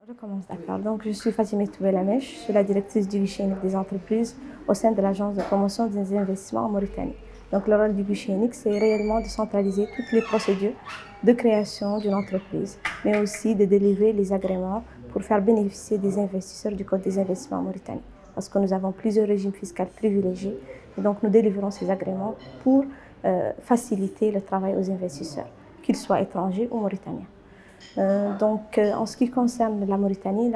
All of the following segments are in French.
Je commence, d'accord. Donc, je suis Fatimé Toubelamesh, je suis la directrice du guichet unique des entreprises au sein de l'Agence de promotion des investissements en Mauritanie. Donc, le rôle du guichet unique, c'est réellement de centraliser toutes les procédures de création d'une entreprise, mais aussi de délivrer les agréments pour faire bénéficier des investisseurs du Code des investissements en Mauritanie. Parce que nous avons plusieurs régimes fiscaux privilégiés, et donc nous délivrons ces agréments pour faciliter le travail aux investisseurs, qu'ils soient étrangers ou mauritaniens. En ce qui concerne la Mauritanie,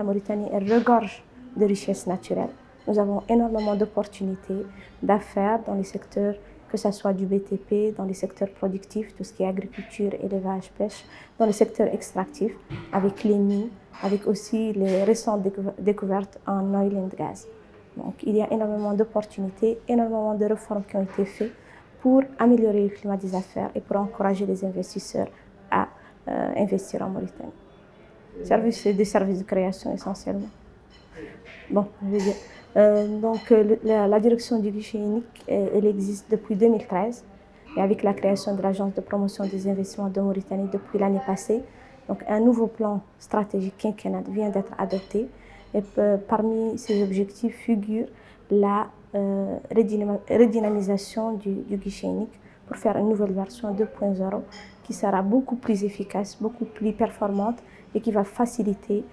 elle regorge de richesses naturelles. Nous avons énormément d'opportunités d'affaires dans les secteurs, que ce soit du BTP, dans les secteurs productifs, tout ce qui est agriculture, élevage, pêche, dans les secteurs extractifs, avec les mines, avec aussi les récentes découvertes en oil and gas. Donc, il y a énormément d'opportunités, énormément de réformes qui ont été faites pour améliorer le climat des affaires et pour encourager les investisseurs à investir en Mauritanie. C'est des services de création essentiellement. Bon, je veux dire. La direction du guichet unique, elle existe depuis 2013 et avec la création de l'Agence de promotion des investissements de Mauritanie depuis l'année passée. Donc, un nouveau plan stratégique quinquennal vient d'être adopté et parmi ces objectifs figure la redynamisation du guichet unique pour faire une nouvelle version 2.0 qui sera beaucoup plus efficace, beaucoup plus performante et qui va faciliter,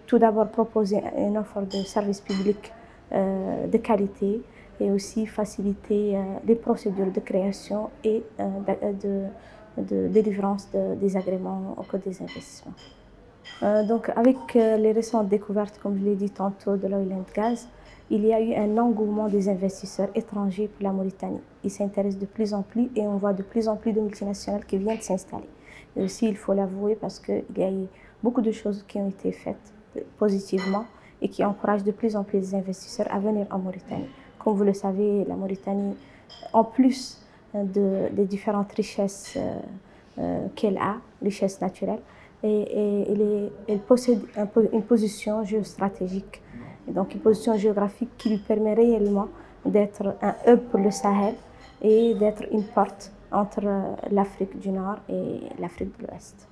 tout d'abord proposer une offre de services publics de qualité et aussi faciliter les procédures de création et de délivrance des agréments au Code des investissements. Avec les récentes découvertes, comme je l'ai dit tantôt, de l'oil and gas, il y a eu un engouement des investisseurs étrangers pour la Mauritanie. Ils s'intéressent de plus en plus et on voit de plus en plus de multinationales qui viennent s'installer. Et aussi, il faut l'avouer, parce qu'il y a eu beaucoup de choses qui ont été faites positivement et qui encouragent de plus en plus les investisseurs à venir en Mauritanie. Comme vous le savez, la Mauritanie, en plus des différentes richesses qu'elle a, richesses naturelles, elle possède une position géostratégique, et donc une position géographique qui lui permet réellement d'être un hub pour le Sahel et d'être une porte entre l'Afrique du Nord et l'Afrique de l'Ouest.